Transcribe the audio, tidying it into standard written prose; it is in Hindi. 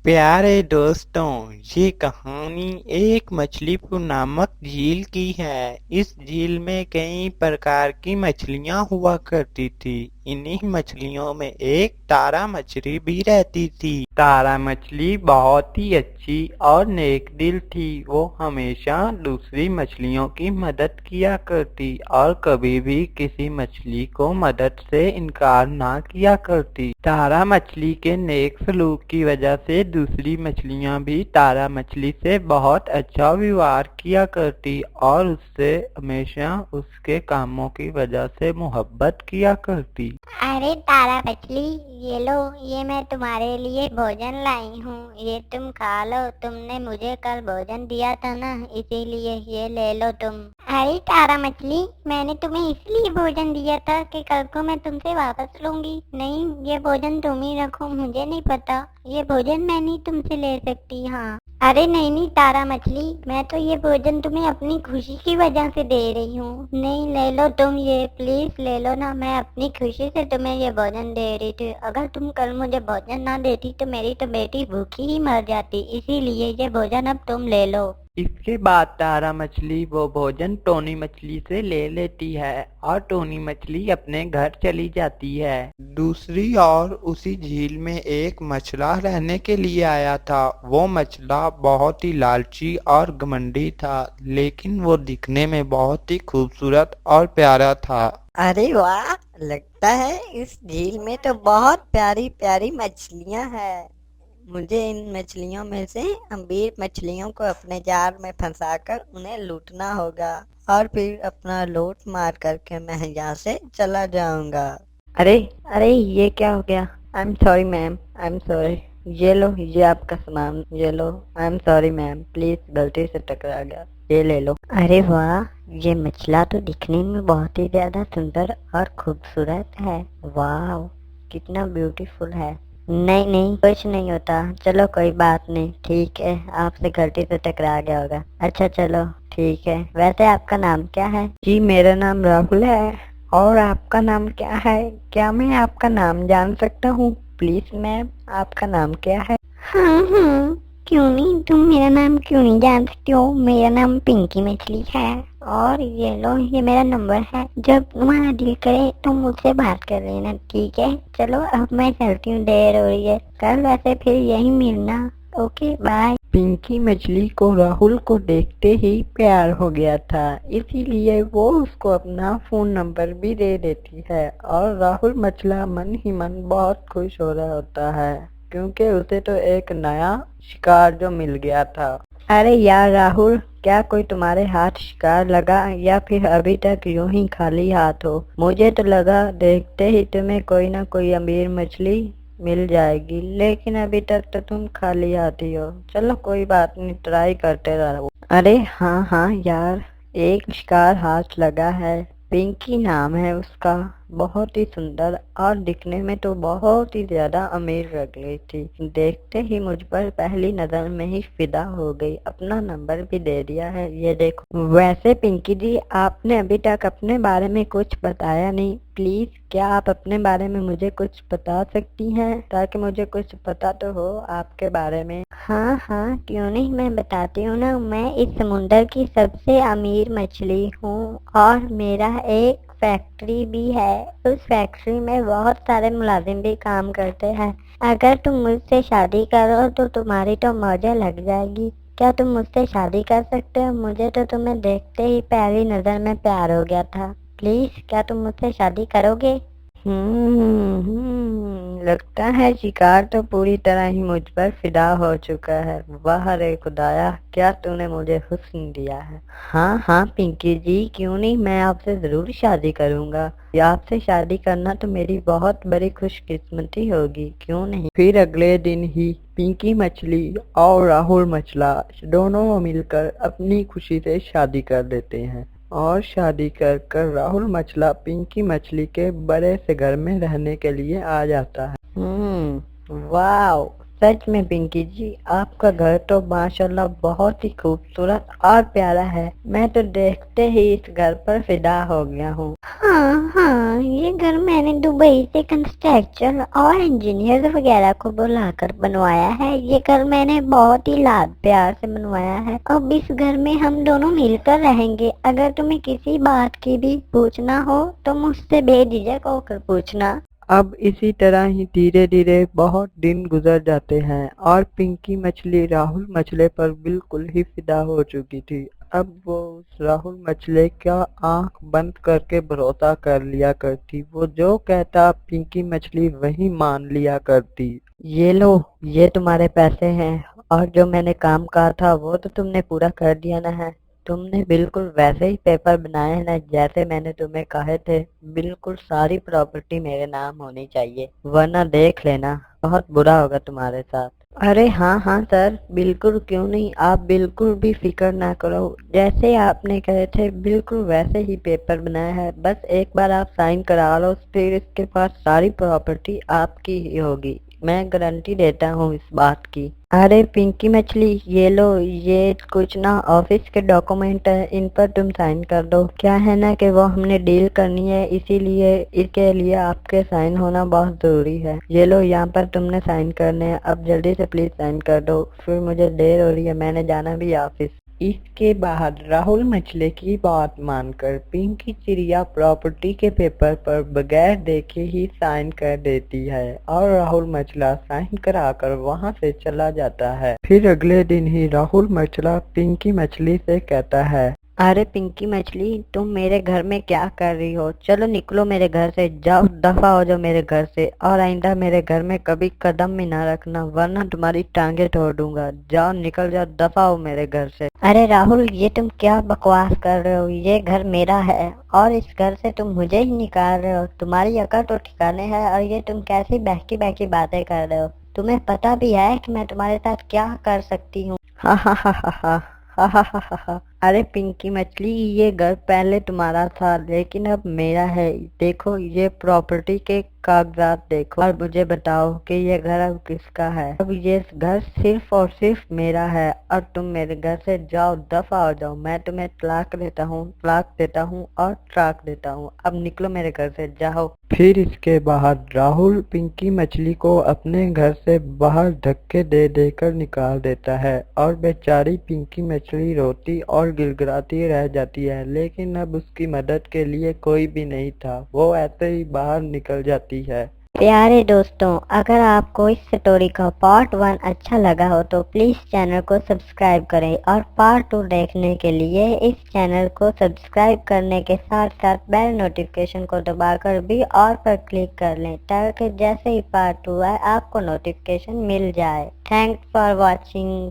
प्यारे दोस्तों, ये कहानी एक मछलीपुर नामक झील की है। इस झील में कई प्रकार की मछलियां हुआ करती थी। इन्हीं मछलियों में एक तारा मछली भी रहती थी। तारा मछली बहुत ही अच्छी और नेक दिल थी। वो हमेशा दूसरी मछलियों की मदद किया करती और कभी भी किसी मछली को मदद से इनकार ना किया करती। तारा मछली के नेक सलूक की वजह से दूसरी मछलियां भी तारा मछली से बहुत अच्छा व्यवहार किया करती और उससे हमेशा उसके कामों की वजह से मोहब्बत किया करती। अरे तारा मछली, ये लो, ये मैं तुम्हारे लिए भोजन लाई हूँ। ये तुम खा लो। तुमने मुझे कल भोजन दिया था ना, इसीलिए ये ले लो तुम। अरे तारा मछली, मैंने तुम्हें इसलिए भोजन दिया था कि कल को मैं तुमसे वापस लूंगी। नहीं, ये भोजन तुम ही रखो, मुझे नहीं पता। ये भोजन मैं नहीं तुमसे ले सकती। हाँ, अरे नहीं नहीं तारा मछली, मैं तो ये भोजन तुम्हें अपनी खुशी की वजह से दे रही हूँ। नहीं, ले लो तुम, ये प्लीज ले लो ना। मैं अपनी खुशी से तुम्हें ये भोजन दे रही थी। अगर तुम कल मुझे भोजन ना देती तो मेरी तो बेटी भूखी ही मर जाती। इसीलिए ये भोजन अब तुम ले लो। इसके बाद तारा मछली वो भोजन टोनी मछली से ले लेती है और टोनी मछली अपने घर चली जाती है। दूसरी ओर उसी झील में एक मछला रहने के लिए आया था। वो मछला बहुत ही लालची और घमंडी था, लेकिन वो दिखने में बहुत ही खूबसूरत और प्यारा था। अरे वाह, लगता है इस झील में तो बहुत प्यारी प्यारी मछलियां हैं। मुझे इन मछलियों में से अमीर मछलियों को अपने जाल में फंसाकर उन्हें लूटना होगा और फिर अपना लूट मार करके मैं यहाँ से चला जाऊंगा। अरे अरे, ये क्या हो गया? I am sorry ma'am, I am sorry. ये लो, ये आपका सामान, ये लो। I am sorry ma'am, please, गलती से टकरा गया, ये ले लो। अरे वाह, ये मछला तो दिखने में बहुत ही ज्यादा सुंदर और खूबसूरत है। वाह, कितना ब्यूटीफुल है। नहीं नहीं, कुछ नहीं होता। चलो कोई बात नहीं, ठीक है, आपसे गलती से टकरा गया होगा। अच्छा चलो ठीक है। वैसे आपका नाम क्या है? जी, मेरा नाम राहुल है। और आपका नाम क्या है? क्या मैं आपका नाम जान सकता हूँ? प्लीज मैम, आपका नाम क्या है? हाँ, क्यों नहीं, तुम मेरा नाम क्यों नहीं जान सकते हो? मेरा नाम पिंकी मछली है। और ये लो, ये मेरा नंबर है। जब तुम्हारा दिल करे तुम मुझसे बात कर लेना, ठीक है? चलो अब मैं चलती हूँ, देर हो रही है। कल वैसे फिर यही मिलना। Okay bye. पिंकी मछली को राहुल को देखते ही प्यार हो गया था, इसीलिए वो उसको अपना फोन नंबर भी दे देती है और राहुल मछला मन ही मन बहुत खुश हो रहा होता है क्योंकि उसे तो एक नया शिकार जो मिल गया था। अरे यार राहुल, क्या कोई तुम्हारे हाथ शिकार लगा या फिर अभी तक यूं ही खाली हाथ हो? मुझे तो लगा देखते ही तुम्हें कोई ना कोई अमीर मछली मिल जाएगी, लेकिन अभी तक तो तुम खाली आती हो। चलो कोई बात नहीं, ट्राई करते रहो। अरे हाँ हाँ यार, एक शिकार हाथ लगा है। पिंकी नाम है उसका, बहुत ही सुंदर और दिखने में तो बहुत ही ज्यादा अमीर लग रही थी। देखते ही मुझ पर पहली नजर में ही फिदा हो गई। अपना नंबर भी दे दिया है, ये देखो। वैसे पिंकी जी, आपने अभी तक अपने बारे में कुछ बताया नहीं। प्लीज, क्या आप अपने बारे में मुझे कुछ बता सकती हैं ताकि मुझे कुछ पता तो हो आपके बारे में? हाँ हाँ, क्यों नहीं, मैं बताती हूँ ना। मैं इस समुंदर की सबसे अमीर मछली हूँ और मेरा एक फैक्ट्री भी है। उस फैक्ट्री में बहुत सारे मुलाजिम भी काम करते हैं। अगर तुम मुझसे शादी करो तो तुम्हारी तो मौजें लग जाएगी। क्या तुम मुझसे शादी कर सकते हो? मुझे तो तुम्हें देखते ही पहली नजर में प्यार हो गया था। प्लीज, क्या तुम मुझसे शादी करोगे? लगता है शिकार तो पूरी तरह ही मुझ पर फिदा हो चुका है। वाह रे खुदाया, क्या तूने मुझे हुस्न दिया है। हाँ हाँ पिंकी जी, क्यों नहीं, मैं आपसे जरूर शादी करूंगा। या आपसे शादी करना तो मेरी बहुत बड़ी खुशकिस्मती होगी, क्यों नहीं। फिर अगले दिन ही पिंकी मछली और राहुल मछला दोनों मिलकर अपनी खुशी से शादी कर देते हैं और शादी कर कर राहुल मछला पिंकी मछली के बड़े से घर में रहने के लिए आ जाता है। वाह, सच में पिंकी जी, आपका घर तो माशाल्लाह बहुत ही खूबसूरत और प्यारा है। मैं तो देखते ही इस घर पर फिदा हो गया हूँ। हाँ हाँ, ये घर मैंने दुबई से कंस्ट्रक्टर और इंजीनियर वगैरह को बुलाकर बनवाया है। ये घर मैंने बहुत ही लाड प्यार से बनवाया है। अब इस घर में हम दोनों मिलकर रहेंगे। अगर तुम्हें किसी बात की भी पूछना हो तो मुझसे बेझिझक होकर पूछना। अब इसी तरह ही धीरे धीरे बहुत दिन गुजर जाते हैं और पिंकी मछली राहुल मछली पर बिल्कुल ही फिदा हो चुकी थी। अब वो उस राहुल मछली का आंख बंद करके भरोसा कर लिया करती। वो जो कहता पिंकी मछली वही मान लिया करती। ये लो, ये तुम्हारे पैसे हैं और जो मैंने काम कहा था वो तो तुमने पूरा कर दिया ना है। तुमने बिल्कुल वैसे ही पेपर बनाए हैं ना जैसे मैंने तुम्हें कहे थे। बिल्कुल सारी प्रॉपर्टी मेरे नाम होनी चाहिए, वरना देख लेना बहुत बुरा होगा तुम्हारे साथ। अरे हाँ हाँ सर, बिल्कुल, क्यों नहीं, आप बिल्कुल भी फिक्र ना करो। जैसे आपने कहे थे बिल्कुल वैसे ही पेपर बनाया है। बस एक बार आप साइन करा लो, फिर इसके पास सारी प्रॉपर्टी आपकी ही होगी। मैं गारंटी देता हूँ इस बात की। अरे पिंकी मछली, ये लो, ये कुछ ना ऑफिस के डॉक्यूमेंट है, इन पर तुम साइन कर दो। क्या है ना कि वो हमने डील करनी है, इसीलिए इसके लिए आपके साइन होना बहुत जरूरी है। ये लो, यहाँ पर तुमने साइन करने हैं। अब जल्दी से प्लीज साइन कर दो, फिर मुझे देर हो रही है, मैंने जाना भी ऑफिस। इसके बाद राहुल मछली की बात मानकर पिंकी चिड़िया प्रॉपर्टी के पेपर पर बगैर देखे ही साइन कर देती है और राहुल मछला साइन कराकर वहां से चला जाता है। फिर अगले दिन ही राहुल मछला पिंकी मछली से कहता है, अरे पिंकी मछली, तुम मेरे घर में क्या कर रही हो? चलो निकलो मेरे घर से, जाओ, दफा हो जाओ मेरे घर से, और आइंदा मेरे घर में कभी कदम भी ना रखना, वरना तुम्हारी टांगे तोड़ दूंगा। जाओ, निकल जाओ, दफा हो मेरे घर से। अरे राहुल, ये तुम क्या बकवास कर रहे हो? ये घर मेरा है और इस घर से तुम मुझे ही निकाल रहे हो। तुम्हारी अकल तो ठिकाने है और ये तुम कैसी बहकी बहकी बातें कर रहे हो? तुम्हें पता भी है कि मैं तुम्हारे साथ क्या कर सकती हूँ? हा हा हा हा हा हा हा हा हा हा। अरे पिंकी मछली, ये घर पहले तुम्हारा था लेकिन अब मेरा है। देखो ये प्रॉपर्टी के कागजात देखो और मुझे बताओ कि ये घर अब किसका है। अब ये घर सिर्फ और सिर्फ मेरा है और तुम मेरे घर से जाओ, दफा हो जाओ। मैं तुम्हें तलाक देता हूँ, तलाक देता हूँ और तलाक देता हूँ। अब निकलो मेरे घर से, जाओ। फिर इसके बाद राहुल पिंकी मछली को अपने घर से बाहर धक्के दे देकर निकाल देता है और बेचारी पिंकी मछली रोती और गिड़गिड़ाती रह जाती है। लेकिन अब उसकी मदद के लिए कोई भी नहीं था, वो ऐसे ही बाहर निकल जाती है। प्यारे दोस्तों, अगर आपको इस स्टोरी का पार्ट 1 अच्छा लगा हो तो प्लीज चैनल को सब्सक्राइब करें और पार्ट 2 देखने के लिए इस चैनल को सब्सक्राइब करने के साथ साथ बेल नोटिफिकेशन को दबाकर भी और पर क्लिक कर लें ताकि जैसे ही पार्ट 2 आए आपको नोटिफिकेशन मिल जाए। Thanks for watching.